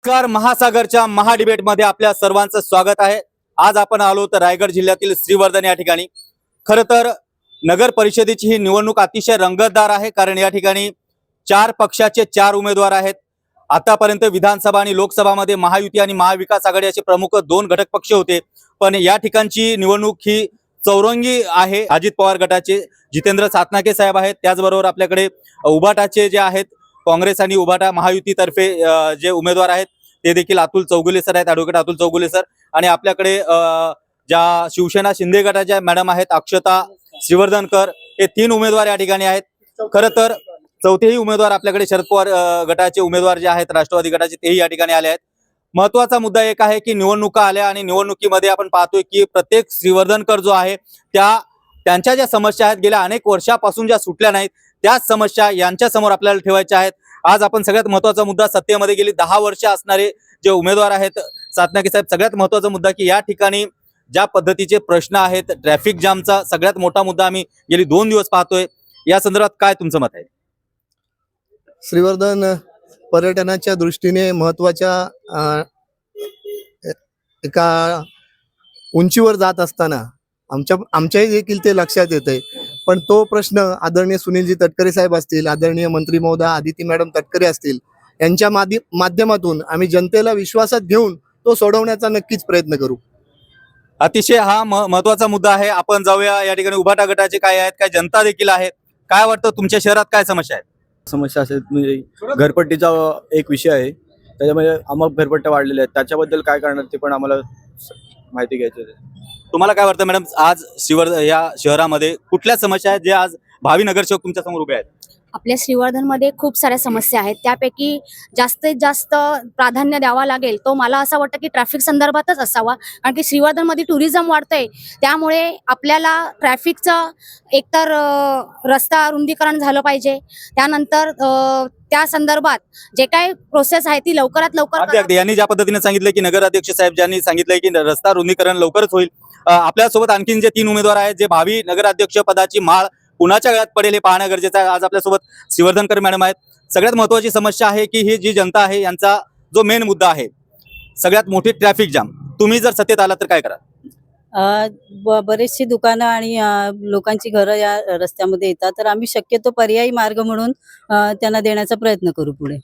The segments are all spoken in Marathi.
नमस्कार. महासागरच्या महाडिबेटमध्ये आपल्या सर्वांचं स्वागत आहे. आज आपण आलो तर रायगड जिल्ह्यातील श्रीवर्धन या ठिकाणी. खरं तर नगर परिषदेची ही निवडणूक अतिशय रंगतदार आहे, कारण या ठिकाणी 4 पक्षाचे 4 उमेदवार आहेत. आतापर्यंत विधानसभा आणि लोकसभामध्ये महायुती आणि महाविकास आघाडी असे प्रमुख 2 घटक पक्ष होते, पण या ठिकाणची निवडणूक ही चौरंगी आहे. अजित पवार गटाचे जितेंद्र सातनाके साहेब आहेत, त्याचबरोबर आपल्याकडे उभाटाचे जे आहेत काँग्रेस आणि उभाटा महायुतीतर्फे जे उमेदवार आहेत ते देखील अतुल चौगुले सर आहेत, ॲडव्होकेट अतुल चौगुले सर. आणि आपल्याकडे ज्या शिवसेना शिंदे गटाच्या मॅडम आहेत अक्षता श्रीवर्धनकर, हे 3 उमेदवार या ठिकाणी आहेत. खरं तर चौथेही उमेदवार आपल्याकडे शरद पवार गटाचे उमेदवार जे आहेत राष्ट्रवादी गटाचे, तेही या ठिकाणी आले आहेत. महत्वाचा मुद्दा एक आहे की निवडणुका आल्या आणि निवडणुकीमध्ये आपण पाहतोय की प्रत्येक श्रीवर्धनकर जो आहे त्यांच्या ज्या समस्या आहेत गेल्या अनेक वर्षापासून ज्या सुटल्या नाहीत, त्याच समस्या यांच्या समोर आपल्याला ठेवायच्या आहेत. आज आपण सगळ्यात महत्वाचा मुद्दा, सत्तेमध्ये गेली 10 वर्ष असणारे जे उमेदवार आहेत सातनाके साहेब, सगळ्यात महत्वाचा मुद्दा की या ठिकाणी ज्या पद्धतीचे प्रश्न आहेत, ट्रॅफिक जामचा सगळ्यात मोठा मुद्दा आम्ही गेली 2 दिवस पाहतोय. या संदर्भात काय तुमचं मत आहे? श्रीवर्धन पर्यटनाच्या दृष्टीने महत्वाच्या एका उंचीवर जात असताना आमच्याही देखील ते लक्षात येतंय. पण तो प्रश्न आदरणीय सुनीलजी तटकरे साहेब असतील, आदरणीय मंत्री महोदय आदिती मॅडम तटकरे असतील, यांच्या माध्यमातून आम्ही जनतेला विश्वासात घेऊन तो सोडवण्याचा नक्कीच प्रयत्न करू. अतिशय हा महत्वाचा मुद्दा आहे. आपण जाऊया या ठिकाणी उभाटा गटाचे काय आहेत, काय जनता देखील आहे. काय वाटतं तुमच्या शहरात काय समस्या आहेत? समस्या असेल म्हणजे घरपट्टीचा एक विषय आहे, त्याच्यामध्ये अमाप घरपट्ट्या वाढलेल्या आहेत. त्याच्याबद्दल काय करणार ते पण आम्हाला माहिती घ्यायची आहे. तुम्हाला काय वाटतं मॅडम, आज श्रीवर्धन या शहरामध्ये कुठल्या समस्या आहेत जे आज भावी नगरसेवक तुमच्या समोर उभे आहेत? आपल्या श्रीवर्धनमध्ये खूप साऱ्या समस्या आहेत. त्यापैकी जास्तीत जास्त प्राधान्य द्यावा लागेल तो मला असं वाटतं की ट्रॅफिक संदर्भातच असावा, कारण की श्रीवर्धनमध्ये टुरिझम वाढतंय, त्यामुळे आपल्याला ट्रॅफिकचं एकतर रस्ता रुंदीकरण झालं पाहिजे. त्यानंतर त्या संदर्भात जे काय प्रोसेस आहे ती लवकरात लवकर अगदी यांनी ज्या पद्धतीने सांगितलं की नगराध्यक्ष साहेब ज्यांनी सांगितलंय की रस्ता रुंदीकरण लवकरच होईल. आपल्यासोबत आणखीन जे 3 उमेदवार आहेत, जे भावी नगराध्यक्ष पदाची माळ कुणाच्या गळ्यात पडेल हे पाहणं गरजेचं आहे. आज आपल्यासोबत श्रीवर्धनकर मॅडम आहेत. सगळ्यात महत्वाची समस्या आहे की ही जी जनता आहे यांचा जो मेन मुद्दा आहे सगळ्यात मोठी ट्रॅफिक जाम. तुम्ही जर सत्तेत आला तर काय करा? बरेचशी दुकानं आणि लोकांची घरं या रस्त्यामध्ये येतात, तर आम्ही शक्यतो पर्यायी मार्ग म्हणून त्यांना देण्याचा प्रयत्न करू. पुढे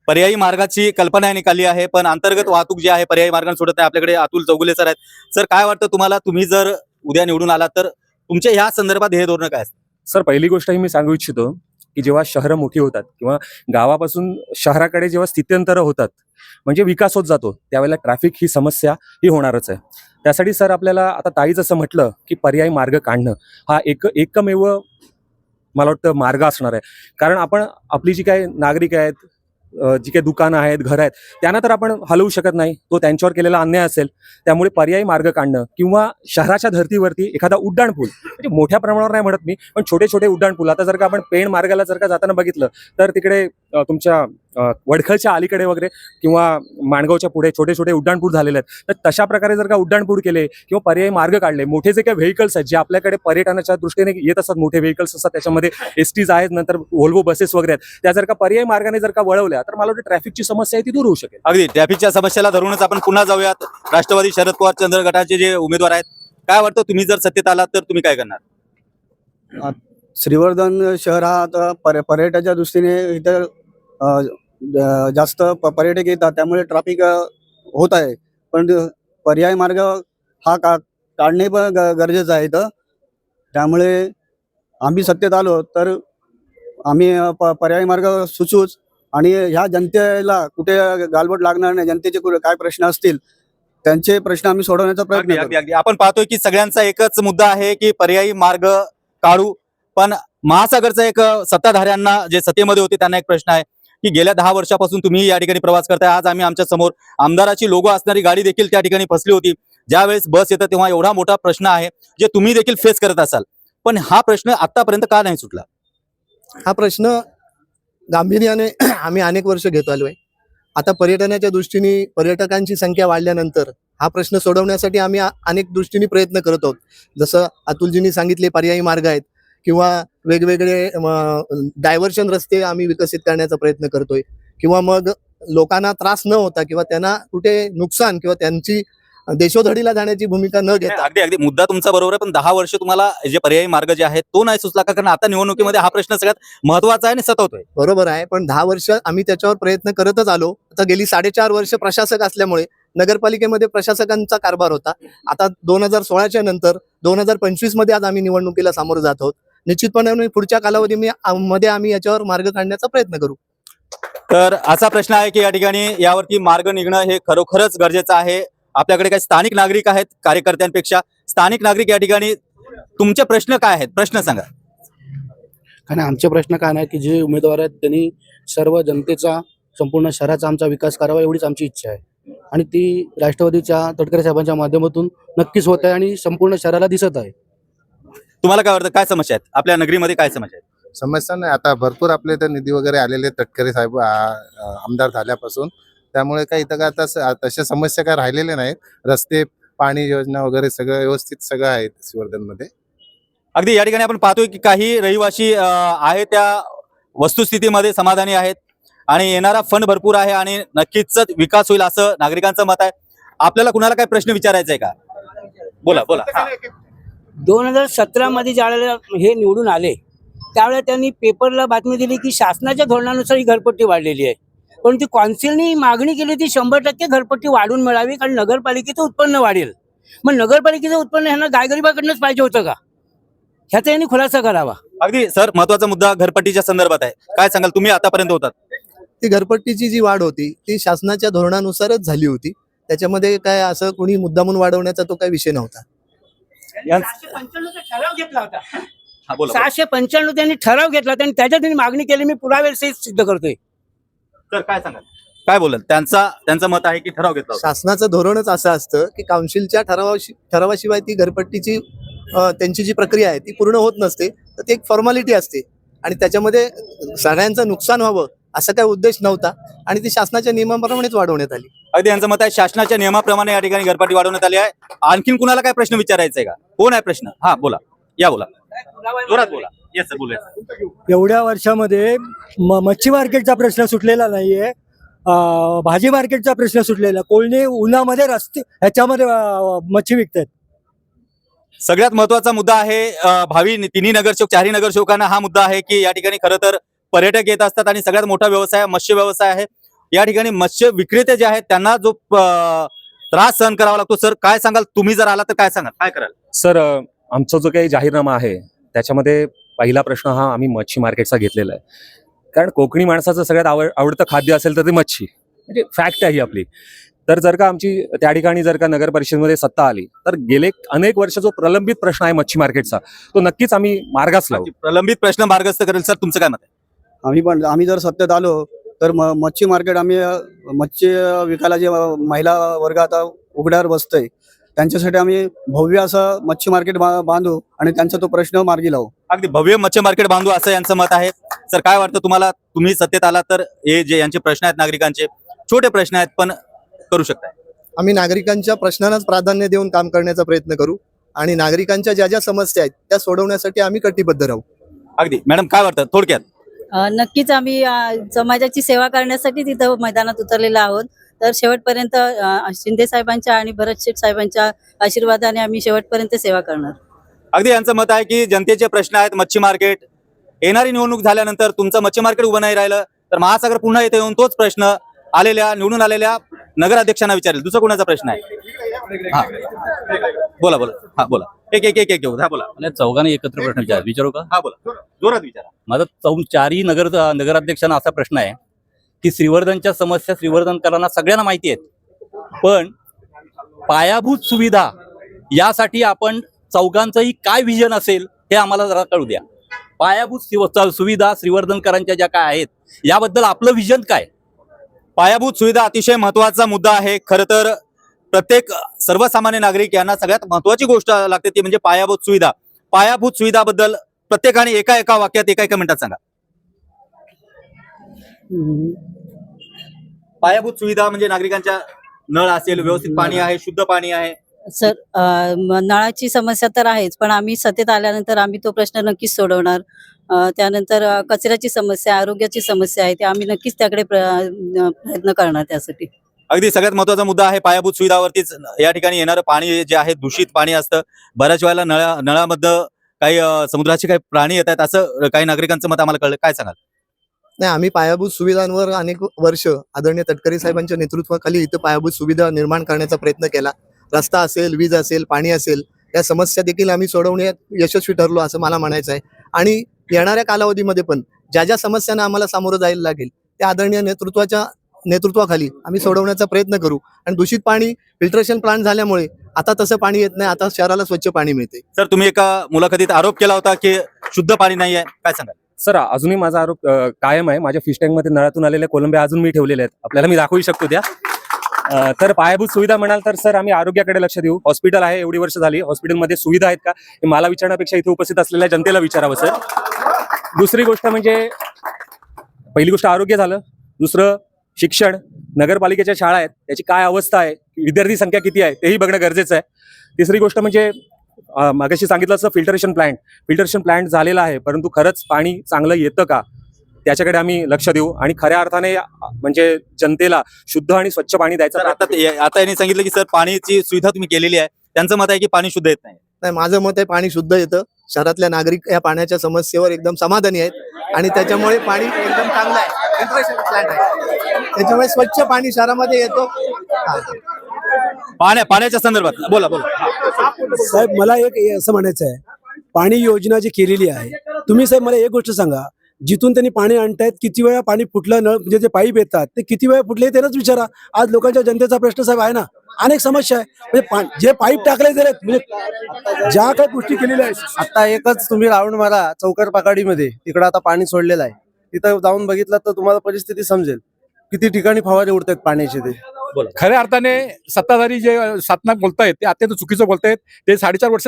पर्यायी मार्गाची कल्पना निघाली आहे, पण अंतर्गत वाहतूक जी आहे पर्यायी मार्गाने सोडत नाही. आपल्याकडे अतुल चौगुले सर आहेत. सर, काय वाटतं तुम्हाला, तुम्ही जर उद्या निवडून आला तर तुमच्या ह्या संदर्भात हे धोरण काय असतं? सर, पहिली गोष्ट ही मी सांगू इच्छितो की जेव्हा शहरं मोठी होतात किंवा गावापासून शहराकडे जेव्हा स्थित्यंतर होतात, म्हणजे विकास होत जातो, त्यावेळेला ट्रॅफिक ही समस्या ही होणारच आहे. त्यासाठी सर आपल्याला आता ताई जसं म्हटलं की पर्यायी मार्ग काढणं हा एकमेव मला वाटतं मार्ग असणार आहे. कारण आपण आपली जी काही नागरिक आहेत, जी काही दुकानं आहेत, घरं आहेत, त्यांना तर आपण हलवू शकत नाही, तो त्यांच्यावर केलेला अन्याय असेल. त्यामुळे पर्यायी मार्ग काढणं किंवा शहराच्या धर्तीवरती एखादा उड्डाणपूल, म्हणजे मोठ्या प्रमाणावर नाही म्हणत मी, पण छोटे छोटे उड्डाणपूल. आता जर का आपण पेण मार्गाला जर का जाताना बघितलं तर तिकडे तुमच्या वडखलच्या अलीकडे वगैरे किंवा माणगावच्या पुढे छोटे छोटे उड्डाणपूल झालेले आहेत. तर तशा प्रकारे जर का उड्डाणपूल केले किंवा पर्यायी मार्ग काढले, मोठे जे काही व्हेकल्स आहेत जे आपल्याकडे पर्यटनाच्या दृष्टीने येत असतात, मोठे व्हेकल्स असतात, त्याच्यामध्ये एसटीज आहेत, नंतर व्होल्वो बसेस वगैरे आहेत, त्या जर का पर्यायी मार्गाने जर का वळवल्या तर मला वाटतं ट्रॅफिकची समस्या आहे ती दूर होऊ शकेल. अगदी ट्रॅफिकच्या समस्याला धरूनच आपण पुन्हा जाऊयात. राष्ट्रवादी शरद पवार चंद्र गटाचे जे उमेदवार आहेत, काय वाटतं तुम्ही जर सत्तेत आलात तर तुम्ही काय करणार? श्रीवर्धन शहर हा आता पर्यटनाच्या दृष्टीने इथं जास्त पर्यटक येतात, त्यामुळे ट्रॅफिक होत आहे. पण पर्यायी मार्ग हा काढणे पण गरजेचं आहे इथं. त्यामुळे आम्ही सत्तेत आलो तर आम्ही पर्यायी मार्ग सुचवूच, आणि ह्या जनतेला कुठे गालबोट लागणार नाही. जनतेचे काय प्रश्न असतील त्यांचे प्रश्न आम्ही सोडवण्याचा प्रयत्न करू. अगदी आपण पाहतोय की सगळ्यांचा एकच मुद्दा आहे की पर्यायी मार्ग काढू. पण महासागरचा एक सत्ताधाऱ्यांना, जे सत्तेमध्ये होते, त्यांना एक प्रश्न आहे की गेल्या 10 वर्षापासून तुम्ही या ठिकाणी प्रवास करताय. आज आम्ही आमच्या समोर आमदाराची लोगो असणारी गाडी देखील त्या ठिकाणी फसली होती. ज्यावेळेस बस येतं तेव्हा एवढा मोठा प्रश्न आहे जे तुम्ही देखील फेस करत असाल, पण हा प्रश्न आतापर्यंत का नाही सुटला? हा प्रश्न गांभीर्याने आम्ही अनेक वर्ष घेत आलोय. आता पर्यटनाच्या दृष्टीने पर्यटकांची संख्या वाढल्यानंतर हा प्रश्न सोडवण्यासाठी आम्ही अनेक दृष्टीने प्रयत्न करत आहोत. जसं अतुलजींनी सांगितले पर्यायी मार्ग आहेत, किंवा वेगवेगळे डायव्हर्शन रस्ते आम्ही विकसित करण्याचा प्रयत्न करतोय, किंवा मग लोकांना त्रास न होता किंवा त्यांना कुठे नुकसान किंवा त्यांची देशोधडीला जाण्याची भूमिका न घेता अगदी अगदी मुद्दा तुमचा बरोबर आहे, पण 10 वर्ष तुम्हाला जे पर्यायी मार्ग जे आहेत तो नाही सुचला का? कारण आता निवडणुकीमध्ये हा प्रश्न सगळ्यात महत्वाचा आहे आणि सतवतोय. बरोबर आहे, पण 10 वर्ष आम्ही त्याच्यावर प्रयत्न करतच आलो. आता गेली 4.5 वर्ष प्रशासक असल्यामुळे नगरपालिकेमध्ये प्रशासकांचा कारभार होता. आता 2016च्या नंतर 2025 मध्ये आज आम्ही निवडणुकीला सामोरं जात आहोत. निश्चितपणे पुढच्या कालावधीमध्ये आम्ही याच्यावर मार्ग काढण्याचा प्रयत्न करू. तर असा प्रश्न आहे की या ठिकाणी यावरती मार्ग निघणं हे खरोखरच गरजेचं आहे. आपल्याकडे काही स्थानिक नागरिक आहेत कार्यकर्त्यांपेक्षा. स्थानिक नागरिक या ठिकाणी तुमचे प्रश्न काय आहेत? प्रश्न सांगा. कारण आमचे प्रश्न काय नाही की जे उमेदवार आहेत त्यांनी सर्व जनतेचा संपूर्ण शहराचा आमचा विकास करावा एवढीच आमची इच्छा आहे आणि ती राष्ट्रवादीच्या तटकरे साहेबांच्या माध्यमातून नक्कीच होत आहे आणि संपूर्ण शहराला दिसत आहे. तुम्हाला काय वाटतं, काय समस्या आहेत आपल्या नगरीमध्ये? काय समस्या आहेत? समस्या नाही, आता भरपूर आपले इथं निधी वगैरे आलेले तटकरे साहेब आमदार झाल्यापासून, त्यामुळे काही इथं काय आता तशा समस्या काय राहिलेल्या नाहीत. रस्ते, पाणी योजना वगैरे सगळं व्यवस्थित सगळं आहे श्रीवर्धनमध्ये. अगदी या ठिकाणी आपण पाहतोय की काही रहिवासी आहे त्या वस्तुस्थितीमध्ये समाधानी आहेत आणि येणारा फंड भरपूर आहे आणि नक्कीच विकास होईल असं नागरिकांचं मत आहे. आपल्याला कुणाला काय प्रश्न विचारायचा आहे का? बोला बोला. 2017 मध्ये ज्यावेळेला हे निवडून आले त्यावेळेला त्यांनी पेपरला बातमी दिली की शासनाच्या धोरणानुसार ही घरपट्टी वाढलेली आहे, पण ती कौन्सिलनी मागणी केली ती 100% घरपट्टी वाढून मिळावी कारण नगरपालिकेचं उत्पन्न वाढेल. मग नगरपालिकेचं उत्पन्न ह्यांना गायगरिबाकडनंच पाहिजे होतं का? ह्याचा यांनी खुलासा करावा. अगदी सर, महत्वाचा मुद्दा घरपट्टीच्या संदर्भात आहे. काय सांगाल तुम्ही आतापर्यंत होतात? ती घरपट्टीची जी वाढ होती ती शासनाच्या धोरणानुसारच झाली होती. त्याच्यामध्ये काय असं कोणी मुद्दामून वाढवण्याचा तो काही विषय नव्हता. 695 ठराव घेतला होता. हा, बोला. 695 त्यांनी ठराव घेतला होता आणि त्याच्यात त्यांनी मागणी केली. मी पुराव्यासहित सिद्ध करतोय. सर काय सांगाल, काय बोलाल? त्यांचं मत आहे की ठराव घेतला होता. शासनाचं धोरणच असं असतं की काउन्सिलच्या ठरावाशिवाय ती घरपट्टीची त्यांची जी प्रक्रिया आहे ती पूर्ण होत नसते. तर ती एक फॉर्मॅलिटी असते आणि त्याच्यामध्ये सगळ्यांचं नुकसान व्हावं असा काही उद्देश नव्हता आणि ती शासनाच्या नियमाप्रमाणेच वाढवण्यात आली. अगदी यांचं मत आहे शासनाच्या नियमाप्रमाणे या ठिकाणी घरपट्टी वाढवण्यात आली आहे. आणखीन कुणाला काय प्रश्न विचारायचा आहे का? कोण आहे प्रश्न? हा बोला, या बोला, जोरात बोला. येस सर, बोला. एवढ्या वर्षामध्ये मच्छी मार्केटचा प्रश्न सुटलेला नाहीये, भाजी मार्केटचा प्रश्न सुटलेला. कोळणी उन्हामध्ये रस्ते ह्याच्यामध्ये मच्छी विकतात. सगळ्यात महत्वाचा मुद्दा आहे भावी तिन्ही नगरसेवक, चारही नगरसेवकांना हा मुद्दा आहे की या ठिकाणी खरं तर पर्यटक येत असतात आणि सगळ्यात मोठा व्यवसाय मत्स्य व्यवसाय आहे. या ठिकाणी मत्स्य विक्रेते जे आहेत त्यांना जो त्रास सहन करावा लागतो. सर काय सांगाल, तुम्ही जर आला तर काय सांगाल, काय कराल? सर आमचा जो काही जाहीरनामा आहे त्याच्यामध्ये पहिला प्रश्न हा आम्ही मच्छी मार्केटचा घेतलेला आहे. कारण कोकणी माणसाचं सगळ्यात आवडतं खाद्य असेल तर ते मच्छी, म्हणजे फॅक्ट आहे ही आपली. तर जर का आमची त्या ठिकाणी जर का नगर परिषदेमध्ये सत्ता आली तर गेले अनेक वर्ष जो प्रलंबित प्रश्न आहे मच्छी मार्केटचा तो नक्कीच आम्ही मार्गास लावू. प्रलंबित प्रश्न मार्गस्थ करेल. सर तुमचं काय मत आहे? आम्ही जर सत्तेत आलो तर मच्छी मार्केट आम्ही मच्छी विकायला जे महिला वर्ग आता उघड्यावर बसतोय त्यांच्यासाठी आम्ही भव्य असं मच्छी मार्केट बांधू आणि त्यांचा तो प्रश्न मार्गी लावू. अगदी भव्य मच्छी मार्केट बांधू असं यांचं मत आहे. सर काय वाटतं तुम्हाला? तुम्ही सत्तेत आला तर हे जे यांचे प्रश्न आहेत नागरिकांचे, छोटे प्रश्न आहेत पण करू शकता. आम्ही नागरिकांच्या प्रश्नांनाच प्राधान्य देऊन काम करण्याचा प्रयत्न करू आणि नागरिकांच्या ज्या ज्या समस्या आहेत त्या सोडवण्यासाठी आम्ही कटिबद्ध राहू. अगदी मॅडम काय वाटतं थोडक्यात? नक्कीच आम्ही समाजाची सेवा करण्यासाठी तिथं मैदानात उतरलेलो आहोत. तर शेवटपर्यंत शिंदे साहेबांच्या आणि भरत शेठ साहेबांच्या आशीर्वादाने आम्ही शेवटपर्यंत सेवा करणार. अगदी यांचं मत आहे की जनतेचे प्रश्न आहेत मच्छी मार्केट. येणारी निवडणूक झाल्यानंतर तुमचं मच्छी मार्केट उभं नाही राहिलं तर महासागर पुन्हा इथे येऊन तोच प्रश्न निवडून आलेल्या नगराध्यक्षांना विचारेल. दुसरा कोणाचा प्रश्न आहे? हा बोला बोला. हा बोला. एक एक एक एक घेऊ. हा बोला. चौघांनी एकत्र प्रश्न विचारू का? हा बोला, जोरात विचारा. माझा चारही नगराध्यक्षांना असा प्रश्न आहे की श्रीवर्धनच्या समस्या श्रीवर्धनकरांना सगळ्यांना माहिती आहेत, पण पायाभूत सुविधा यासाठी आपण चौघांचंही काय विजन असेल हे आम्हाला जरा कळू द्या. पायाभूत सुविधा श्रीवर्धनकरांच्या ज्या काय आहेत याबद्दल आपलं विजन काय? पायाभूत सुविधा अतिशय महत्वाचा मुद्दा आहे. खरं तर प्रत्येक सर्वसामान्य नागरिक यांना सगळ्यात महत्वाची गोष्ट लागते ती म्हणजे पायाभूत सुविधा. पायाभूत सुविधाबद्दल प्रत्येकाने एका वाक्यात एका मिनिटात सांगा. पायाभूत सुविधा म्हणजे नागरिकांच्या नळ असेल, व्यवस्थित पाणी आहे, शुद्ध पाणी आहे, सर नळाची समस्या तर आहेच, पण आम्ही सत्तेत आल्यानंतर आम्ही तो प्रश्न नक्कीच सोडवणार. त्यानंतर कचऱ्याची समस्या, आरोग्याची समस्या आहे, ते आम्ही नक्कीच त्याकडे प्रयत्न करणार त्यासाठी. अगदी सगळ्यात महत्वाचा मुद्दा आहे पायाभूत सुविधावरतीच. या ठिकाणी येणारं पाणी जे आहे दूषित पाणी असतं. बऱ्याच वेळेला नळामधलं काही समुद्राचे काही प्राणी येत आहेत असं काही नागरिकांचं मत आम्हाला कळलं. काय सांगाल? नाही, आम्ही पायाभूत सुविधांवर अनेक वर्ष आदरणीय तटकरे साहेबांच्या नेतृत्वाखाली इथं पायाभूत सुविधा निर्माण करण्याचा प्रयत्न केला. रस्ता असेल, वीज असेल, पाणी असेल, या समस्या देखील आम्ही सोडवण्यात यशस्वी ठरलो असं मला म्हणायचं आहे. आणि येणाऱ्या कालावधीमध्ये पण ज्या ज्या समस्यांना आम्हाला सामोरं जायला लागेल त्या आदरणीय नेतृत्वाखाली आम्ही सोडवण्याचा प्रयत्न करू. आणि दूषित पाणी फिल्ट्रेशन प्लांट झाल्यामुळे आता तसं पाणी येत नाही, आता शहराला स्वच्छ पाणी मिळते. सर, तुम्ही एका मुलाखतीत आरोप केला होता की शुद्ध पाणी नाही आहे, काय सांगाल? सर अजूनही माझा आरोप कायम आहे. माझ्या फिश टँकमध्ये नळातून आलेल्या कोलंब्या अजून मी ठेवलेल्या आहेत, आपल्याला मी दाखवू शकतो त्या. तर पायाभूत सुविधा म्हणाल तर सर आम्ही आरोग्याकडे लक्ष देऊ. हॉस्पिटल आहे, एवढी वर्ष झाली, हॉस्पिटलमध्ये सुविधा आहेत का हे मला विचारण्यापेक्षा इथे उपस्थित असलेल्या जनतेला विचारावं सर. दुसरी गोष्ट म्हणजे, पहिली गोष्ट आरोग्य झालं, दुसरं शिक्षण, नगरपालिकेच्या शाळा आहेत त्याची काय अवस्था आहे, विद्यार्थी संख्या किती आहे तेही बघणं गरजेचं आहे. तिसरी गोष्ट म्हणजे मागाशी सांगितलं असं फिल्टरेशन प्लांट झालेला आहे, परंतु खरंच पाणी चांगलं येतं का त्याच्याकडे आम्ही लक्ष देऊ आणि खऱ्या अर्थाने म्हणजे जनतेला शुद्ध आणि स्वच्छ पाणी द्यायचं. सर, आता यांनी सांगितलं की सर पाण्याची सुविधा तुम्ही केलेली आहे, त्यांचं मत आहे की पाणी शुद्ध येत नाही. नाही, माझं मत आहे पाणी शुद्ध येतं. शहरातल्या नागरिक या पाण्याच्या समस्येवर एकदम समाधानी आहेत आणि त्याच्यामुळे पाणी एकदम चांगलं आहे. फिल्ट्रेशन प्लांट आहे त्याच्यामुळे स्वच्छ पाणी शहरामध्ये येतो. पाण्याच्या संदर्भात बोला. साहेब मला एक असं म्हणायचं आहे, पाणी योजना जी केलेली आहे, तुम्ही साहेब मला एक गोष्ट सांगा, जिथून त्यांनी पाणी आणतायत किती वेळा पाणी फुटलं, नळ म्हणजे जे पाईप येतात ते किती वेळा फुटले त्यांनाच विचारा. आज लोकांच्या जनतेचा प्रश्न साहेब आहे ना, अनेक समस्या आहे. म्हणजे जे पाईप टाकले गेले म्हणजे ज्या काही गोष्टी केलेल्या आहेत. आता एकच तुम्ही राऊंड मारा चौकर पाकाडीमध्ये, तिकडं आता पाणी सोडलेलं आहे. तिथं जाऊन बघितलं तर तुम्हाला परिस्थिती समजेल किती ठिकाणी फवारे उडतात पाण्याचे. ते खऱ्या अर्थाने सत्ताधारी जे साधना बोलतायत ते अत्यंत चुकीचं बोलतायत. ते 4.5 वर्ष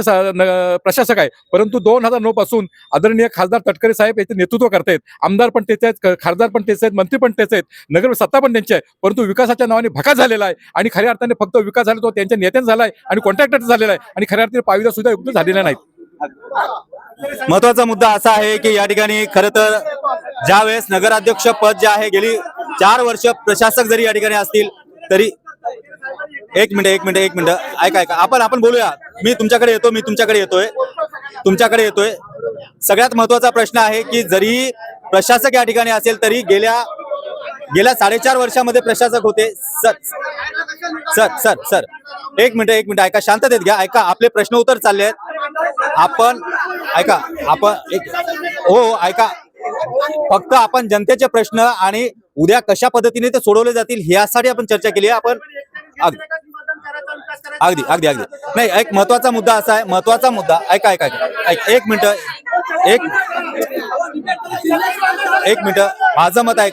प्रशासक आहे, परंतु 2009 पासून आदरणीय खासदार तटकरे साहेब याचे नेतृत्व करतायत. आमदार पण तेच आहेत, खासदार पण तेच आहेत, मंत्री पण तेच आहेत, नगर सत्ता पण त्यांची आहे, परंतु विकासाच्या नावाने भकास झालेला आहे. आणि खऱ्या अर्थाने फक्त विकास झाला तो त्यांच्या नेत्यांचा झालाय आणि कॉन्ट्रॅक्टर झालेला आहे आणि खऱ्या अर्थाने पाविदा सुद्धा युक्त झालेल्या नाहीत. महत्वाचा मुद्दा असा आहे की या ठिकाणी खरं तर ज्या वेळेस नगराध्यक्ष पद जे आहे गेली 4 वर्ष प्रशासक जरी या ठिकाणी असतील तरी एक मिनिट ऐका आपण बोलूया. मी तुमच्याकडे येतोय. सगळ्यात महत्वाचा प्रश्न आहे की जरी प्रशासक या ठिकाणी असेल तरी गेल्या 4.5 वर्षामध्ये प्रशासक होते. सर एक मिनिट ऐका, शांततेत घ्या. ऐका, आपले प्रश्न उत्तर चालले आहेत. ऐका फक्त आपण जनतेचे प्रश्न आणि उद्या कशा पद्धतीने ते सोडवले जातील यासाठी आपण चर्चा केली आहे. आपण अगदी नाही, एक महत्वाचा मुद्दा असा आहे, महत्वाचा मुद्दा ऐका एक मिनिट माझं मत आहे.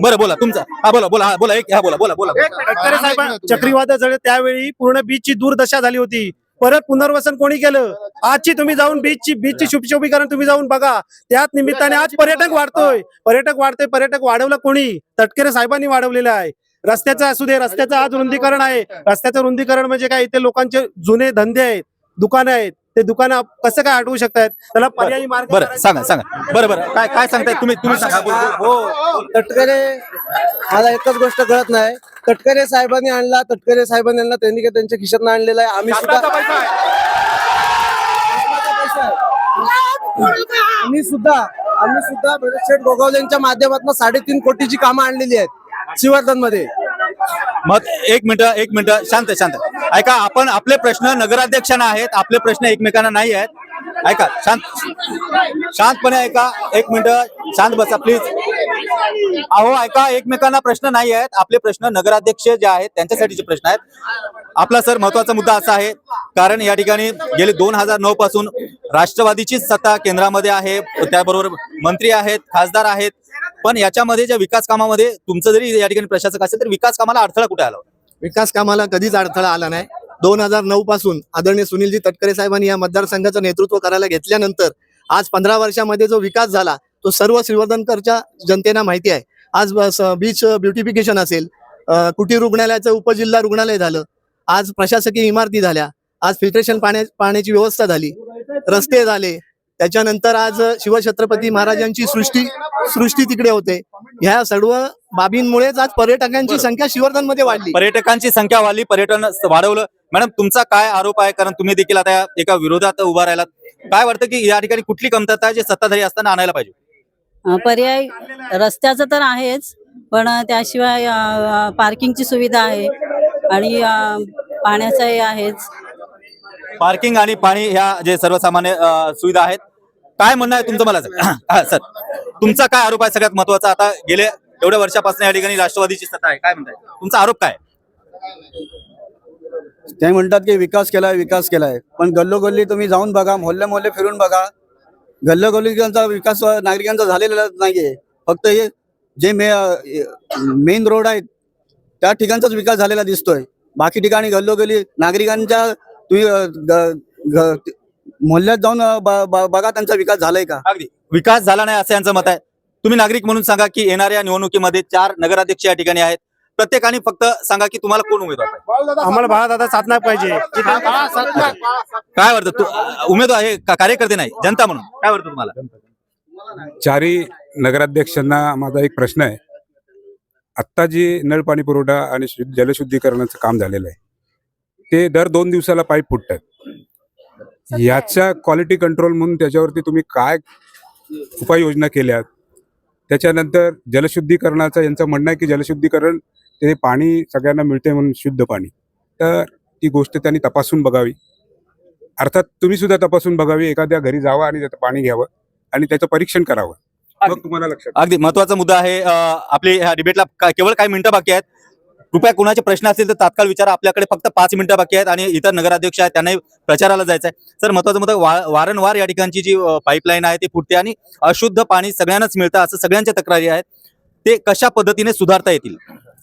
बरं बोला तुमचं. बोला. तटकरे साहेब चक्रीवादळ झालं त्यावेळी पूर्ण बीचची दुर्दशा झाली होती. परत पुनर्वसन कोणी केलं? आजची तुम्ही जाऊन बीचची शुभशोभीकरण तुम्ही जाऊन बघा. त्याच निमित्ताने आज पर्यटक वाढतोय. वाढवलं कोणी? तटकरे साहेबांनी वाढवलेलं आहे. रस्त्याचं असू दे, रस्त्याचं आज रुंदीकरण आहे. रस्त्याचं रुंदीकरण म्हणजे काय, इथे लोकांचे जुने धंदे आहेत, दुकानं आहेत, ते दुकानं कसं काय हटवू शकतायत? त्याला पर्यायी मार्ग. बरं सांगा. बरं काय सांगताय तुम्ही सांगा. हो, तटकरे, मला एकच गोष्ट कळत नाही, तटकरे साहेबांनी आणला, तटकरे साहेबांनी आणला, त्यांनी काय त्यांच्या खिशातनं आणलेला आहे? आम्ही सुद्धा शेठ गोगावलेंच्या माध्यमातून 3.5 कोटीची कामं आणलेली आहेत श्रीवर्धन मध्ये. मग एक मिनिट शांत ऐका, आपण आपले प्रश्न नगराध्यक्षांना आहेत, आपले प्रश्न एकमेकांना नाही आहेत. ऐका, शांतपणे ऐका. एक मिनिट शांत बसा प्लीज. ऐका, एकमेकांना प्रश्न नाही आहेत, आपले प्रश्न नगराध्यक्ष जे आहेत त्यांच्यासाठीचे प्रश्न आहेत. आपला सर महत्वाचा मुद्दा असा आहे कारण या ठिकाणी गेले 2009 पासून राष्ट्रवादीची सत्ता केंद्रामध्ये आहे, त्याबरोबर मंत्री आहेत, खासदार आहेत, पण याच्यामध्ये ज्या विकास कामामध्ये तुमचं जरी या ठिकाणी प्रशासक असेल तर विकास कामाला अडथळा कुठे आला? विकास कामाला कधीच अडथळा आला नाही. 2009 पासून आदरणीय सुनीलजी तटकरे साहेबांनी या मतदारसंघाचं नेतृत्व करायला घेतल्यानंतर आज 15 वर्षामध्ये जो विकास झाला तो सर्व श्रीवर्धनकरच्या जनतेला माहिती आहे. आज बीच ब्युटिफिकेशन असेल, कुटीर रुग्णालयाचं उपजिल्हा रुग्णालय झालं, आज प्रशासकीय इमारती झाल्या, आज फिल्ट्रेशन पाण्याची व्यवस्था झाली, रस्ते झाले, त्याच्यानंतर आज शिवछत्रपती महाराजांची सृष्टी तिकडे होते. ह्या सर्व बाबींमुळेच आज पर्यटकांची संख्या श्रीवर्धन मध्ये वाढली. पर्यटकांची संख्या वाढली, पर्यटन वाढवलं. मॅडम, तुमचा काय आरोप आहे? कारण तुम्ही देखील आता एका विरोधात उभा राहिलात. काय वाटतं की या ठिकाणी कुठली कमतरता आहे जे सत्ताधारी असताना आणायला पाहिजे? पर्याय रस्त्याचं तर आहेच, पण त्याशिवाय पार्किंगची सुविधा आहे आणि पाण्याचंही आहेच. पार्किंग आणि पाणी ह्या जे सर्वसामान्य सुविधा आहेत. काय म्हणणं आहे तुमचं मला सर, तुमचा काय आरोप आहे सगळ्यात महत्वाचा? आता गेल्या एवढ्या वर्षापासून या ठिकाणी राष्ट्रवादीची सत्ता आहे, काय म्हणताय? तुमचा आरोप काय? ते म्हणतात की विकास केलाय, पण गल्लोगल्ली तुम्ही जाऊन बघा, मोहल्ले फिरून बघा, गल्लोगल्लीचा विकास नागरिकांचा झालेला नाहीये. फक्त हे जे मेन रोड आहेत त्या ठिकाणचाच विकास झालेला दिसतोय. बाकी ठिकाणी गल्लोगल्ली नागरिकांच्या तुम्ही मोहल्ल्यात जाऊन बघा त्यांचा विकास झालाय का? अगदी विकास झाला नाही असं यांचं मत आहे. तुम्ही नागरिक म्हणून सांगा की येणाऱ्या निवडणुकीमध्ये 4 नगराध्यक्ष या ठिकाणी आहेत. प्रत्येकाने फक्त सांगा की तुम्हाला कोण उमेदवार पाहिजे? आम्हाला बाळादादा साधना पाहिजे. काय वाटतं? उमेदवार हे कार्यकर्ते नाही, जनता म्हणून काय वाटतं तुम्हाला? चारही नगराध्यक्षांना माझा एक प्रश्न आहे. आत्ता जी नळ पाणी पुरवठा आणि जलशुद्धीकरणाचं काम झालेलं आहे ते दर 2 दिवसाला पाईप फुटतात. याच्या क्वालिटी कंट्रोल म्हणून त्याच्यावरती तुम्ही काय उपाययोजना केल्यात? त्याच्यानंतर जलशुद्धीकरणाचं यांचं म्हणणं आहे की जलशुद्धीकरण ते पाणी सगळ्यांना मिळते म्हणून शुद्ध पाणी, तर ती गोष्ट त्यांनी तपासून बघावी. अर्थात तुम्ही सुद्धा तपासून बघावी, एखाद्या घरी जावं आणि त्याचं पाणी घ्यावं आणि त्याचं परीक्षण करावं, मग तुम्हाला लक्षात. अगदी महत्वाचा मुद्दा आहे. आपली ह्या डिबेटला केवळ काही मिनिटं बाकी आहेत. कृपया कुणाचे प्रश्न असतील तर तात्काळ विचारा. आपल्याकडे फक्त 5 मिनिटं बाकी आहेत आणि इतर नगराध्यक्ष आहेत त्यांनाही प्रचाराला जायचं आहे. सर, महत्वाचा मुद्दा, वारंवार या ठिकाणची जी पाईपलाईन आहे ती फुटते आणि अशुद्ध पाणी सगळ्यांनाच मिळतं असं सगळ्यांच्या तक्रारी आहेत. ते कशा पद्धतीने सुधारता येतील?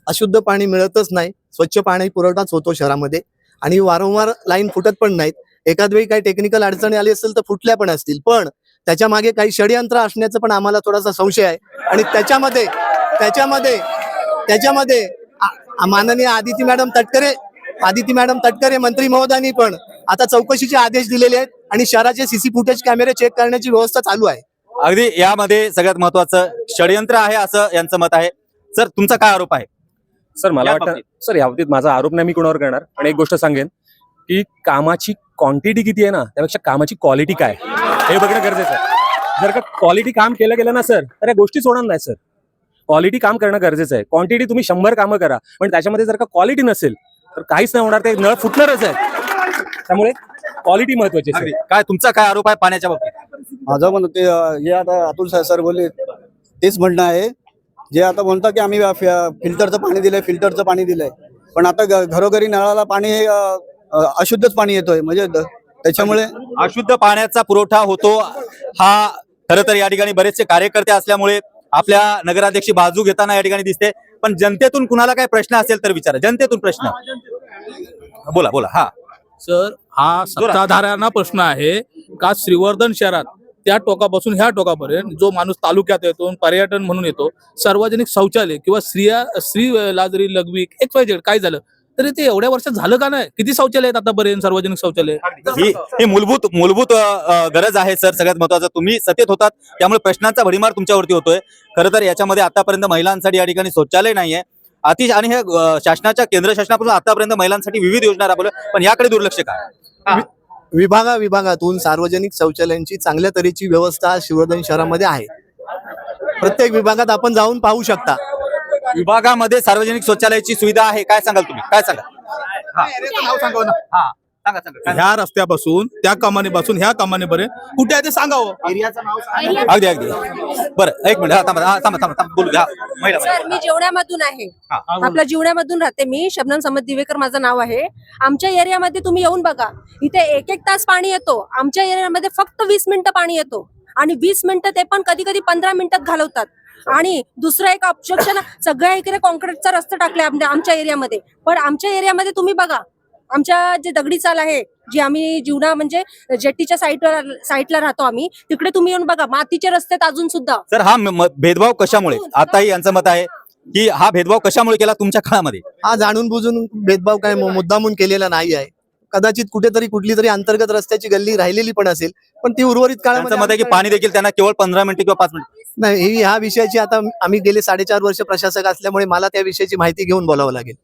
अशुद्ध पाणी मिळतच नाही, स्वच्छ पाणी पुरवठाच होतो शहरामध्ये आणि वारंवार लाईन फुटत पण नाहीत. एखाद वेळी काही टेक्निकल अडचणी आली असेल तर फुटल्या पण असतील, पण त्याच्या मागे काही षडयंत्र असण्याचं पण आम्हाला थोडासा संशय आहे. आणि त्याच्यामध्ये माननीय आदिती मॅडम तटकरे मंत्री महोदयांनी पण आता चौकशीचे आदेश दिलेले आहेत आणि शहराचे सीसी फुटेज कॅमेरे चेक करण्याची व्यवस्था चालू आहे. अगदी यामध्ये सगळ्यात महत्वाचं षडयंत्र आहे असं यांचं मत आहे. सर, तुमचा काय आरोप आहे? सर, मला या वाटतं बाबतीत. सर या बाबतीत माझा आरोप नाही मी कोणावर करणार, पण एक गोष्ट सांगेन की कामाची क्वांटिटी किती आहे ना त्यापेक्षा कामाची क्वालिटी काय हे बघणं गरजेचं आहे. जर का क्वालिटी काम केलं गेलं ना सर तर या गोष्टीच होणार नाही सर. क्वालिटी काम करणं गरजेचं आहे. क्वांटिटी तुम्ही 100 कामं करा, पण त्याच्यामध्ये जर का क्वालिटी नसेल तर काहीच नाही होणार, ते नळ फुटणारच आहे. त्यामुळे क्वालिटी महत्वाची आहे. काय तुमचा काय आरोप आहे पाण्याच्या बाबतीत? माझं म्हणणं ते जे आता अतुल सर बोलले तेच म्हणणं आहे. जे आता म्हणतात की आम्ही फिल्टरचं पाणी दिलंय, पण आता घरोघरी नळाला पाणी हे अशुद्धच पाणी येतोय. म्हणजे त्याच्यामुळे अशुद्ध पाण्याचा पुरवठा होतो. हा खरं तर या ठिकाणी बरेचसे कार्यकर्ते असल्यामुळे आपल्या नगराध्यक्ष बाजू घेताना या ठिकाणी दिसते. पण जनतेतून कुणाला काय प्रश्न असेल तर विचारा. जनतेतून प्रश्न बोला. हा सर, हा सत्ताधाऱ्यांना प्रश्न आहे का श्रीवर्धन शहरात त्या टोकापासून ह्या टोकापर्यंत जो माणूस तालुक्यात येतो, पर्यटन म्हणून येतो, सार्वजनिक शौचालय किंवा स्त्रीला जरी लघवी XYZ काय झालं तरी ते एवढ्या वर्षात झालं का नाही? किती शौचालय आहेत आतापर्यंत सार्वजनिक शौचालय? ही मूलभूत गरज आहे सर. सगळ्यात महत्वाचं, तुम्ही सत्तेत होतात त्यामुळे प्रश्नांचा भडीमार तुमच्यावरती होतोय. खरं तर याच्यामध्ये आतापर्यंत महिलांसाठी या ठिकाणी शौचालय नाहीये. आणि हे शासनाच्या केंद्र शासनापासून आतापर्यंत महिलांसाठी विविध योजना राबवल्या, पण याकडे दुर्लक्ष काय? विभागातून सार्वजनिक शौचालयांची चांगल्या तऱ्हेची व्यवस्था श्रीवर्धन शहरामध्ये आहे. प्रत्येक विभागात आपण जाऊन पाहू शकता. विभागामध्ये सार्वजनिक शौचालयाची सुविधा आहे. काय सांगाल तुम्ही? काय सांगा? ह्या रस्त्यापासून त्या कमानीपासून ह्या कमानीपर्यंत कुठे आहे ते सांगावं. अगदी बरं, एक मिनिट. थांबा बोलू द्या. सर, मी जिवण्यामधून आहे. आपल्या जिवण्यामधून राहते मी. शबनम समद दिवेकर माझं नाव आहे. आमच्या एरियामध्ये तुम्ही येऊन बघा, इथे 1-1 तास पाणी येतो. आमच्या एरियामध्ये फक्त 20 मिनिटं पाणी येतो आणि 20 मिनिटं ते पण कधी 15 मिनिटात घालवतात. आणि दुसरं एक ऑब्जेक्शन, सगळ्या इकडे कॉन्क्रीटचा रस्ता टाकले आमच्या एरियामध्ये, पण आमच्या एरियामध्ये तुम्ही बघा, आमच्या जे दगडी चाल आहे, जी आम्ही जीवना म्हणजे जेट्टीच्या साईडला राहतो आम्ही, तिकडे तुम्ही येऊन बघा, मातीचे रस्ते अजून सुद्धा. सर, हा भेदभाव कशामुळे? आताही यांचं मत आहे की हा भेदभाव कशामुळे केला तुमच्या काळामध्ये? हा जाणून बुजून भेदभाव काय मुद्दामून केलेला नाही आहे. कदाचित कुठेतरी कुठली तरी अंतर्गत रस्त्याची गल्ली राहिलेली पण असेल, पण ती उर्वरित त्यांचं मत आहे की पाणी देखील त्यांना केवळ 15 मिनिटं किंवा 5 मिनिटं. नाही, ह्या विषयाची आता आम्ही गेले 4.5 वर्ष प्रशासक असल्यामुळे मला त्या विषयाची माहिती घेऊन बोलावं लागेल.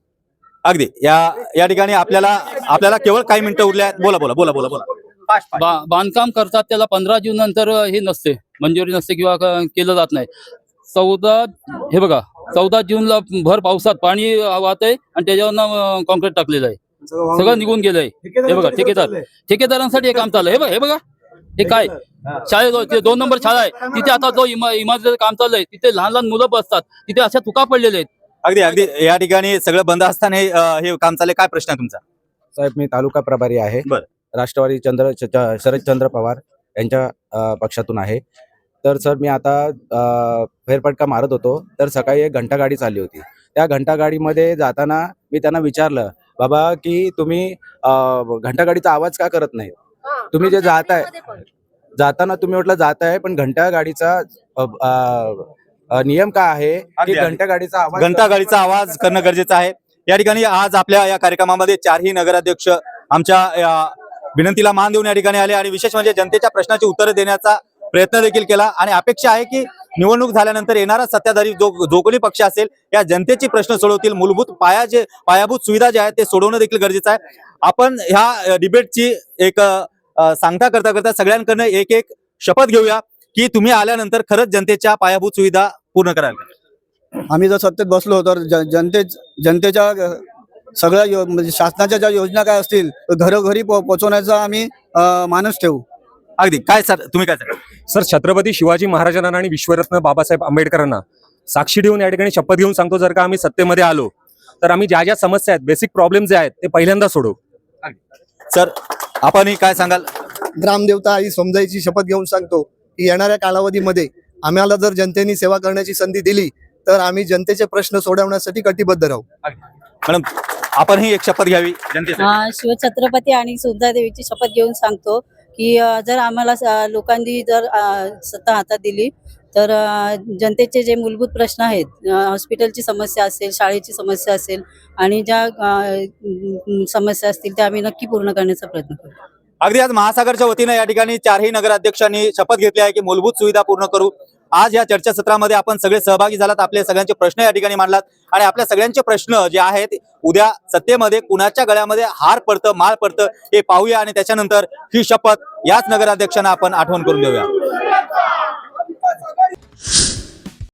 अगदी या ठिकाणी आपल्याला केवळ काही मिनिटं उरले आहेत. बोला बोला बोला बोला बोला. बांधकाम करतात त्याला 15 जून नंतर हे नसते, मंजुरी नसते किंवा केलं जात नाही. 14 जूनला भर पावसात पाणी वाहत आहे आणि त्याच्यावर कॉन्क्रीट टाकलेलं आहे, सगळं निघून गेलंय. हे बघा ठेकेदारांसाठी हे काम चाललंय. हे बघा हे काय शाळेत 2 नंबर शाळा आहे तिथे आता जो इमारतीचं काम चाललंय, तिथे लहान लहान मुलं बसतात, तिथे अशा तुका पडलेल्या आहेत. अगदी अगदी या ठिकाणी सगळं बंद असताना हे काम चाललंय. काय प्रश्न आहे तुमचा? साहेब मी तालुका प्रभारी आहे, बरं. राष्ट्रवादी शरदचंद्र पवार यांच्या पक्षातून आहे. तर सर मी आता फेरफटका मारत होतो, तर सकाळी एक घंटा गाडी चालली होती. त्या घंटा गाडीमध्ये जाताना मी त्यांना विचारलं, बाबा की तुम्ही घंटा गाडीचा आवाज का करत नाही? तुम्ही जे जाताना तुम्ही म्हटलं जाताय, पण घंटा गाडीचा नियम काय आहे की घंटा गाडीचा आवाज करणं गरजेचं आहे. या ठिकाणी आज आपल्या या कार्यक्रमामध्ये 4ही नगराध्यक्ष आमच्या या विनंतीला मान देऊन या ठिकाणी आले आणि विशेष म्हणजे जनतेच्या प्रश्नाची उत्तरं देण्याचा प्रयत्न देखील केला. आणि अपेक्षा आहे की निवडणूक झाल्यानंतर येणारा सत्ताधारी जो कोणी पक्ष असेल या जनतेची प्रश्न सोडवतील. मूलभूत पायाभूत सुविधा ज्या आहेत ते सोडवणं देखील गरजेचं आहे. आपण ह्या डिबेटची एक सांगता करता सगळ्यांकडनं एक शपथ घेऊया की तुम्ही आल्यानंतर खरंच जनतेच्या पायाभूत सुविधा पूर्ण कराल. आम्ही जर सत्तेत बसलो तर जनतेच्या सगळ्या म्हणजे शासनाच्या ज्या योजना काय असतील घरोघरी पोहोचवण्याचा आम्ही मानस ठेवू. अगदी काय सर तुम्ही काय सर, छत्रपती शिवाजी महाराजांना आणि विश्वरत्न बाबासाहेब आंबेडकरांना साक्षी ठेवून या ठिकाणी शपथ घेऊन सांगतो, जर का आम्ही सत्तेमध्ये आलो तर आम्ही ज्या समस्या आहेत, बेसिक प्रॉब्लेम जे आहेत ते पहिल्यांदा सोडवू. सर आपणही काय सांगाल? ग्रामदेवता आई समजायची शपथ घेऊन सांगतो की येणाऱ्या कालावधीमध्ये आम्हाला जर जनतेने सेवा करण्याची संधी दिली तर आम्ही जनतेचे प्रश्न सोडवण्यासाठी कटिबद्ध राहू. मॅडम आपणही एक शपथ घ्यावी जनतेसाठी. शिवछत्रपती आणि सुधादेवीची शपथ घेऊन सांगतो की जर आम्हाला लोकांनी जर सत्ता हातात दिली तर जनतेचे जे मूलभूत प्रश्न आहेत, हॉस्पिटलची समस्या असेल, शाळेची समस्या असेल आणि ज्या समस्या असतील त्या आम्ही नक्की पूर्ण करण्याचा प्रयत्न करू. अगदी आज महासागरच्या वतीनं या ठिकाणी 4ही नगराध्यक्षांनी शपथ घेतली आहे की मूलभूत सुविधा पूर्ण करू. आज या चर्चासत्रामध्ये आपण सगळे सहभागी झालात, आपले सगळ्यांचे प्रश्न या ठिकाणी मांडलात आणि आपल्या सगळ्यांचे प्रश्न जे आहेत उद्या सत्तेमध्ये कुणाच्या गळ्यामध्ये हार पडतं माळ पडतं हे पाहूया आणि त्याच्यानंतर ही शपथ याच नगराध्यक्षांना आपण आठवण करून देऊया.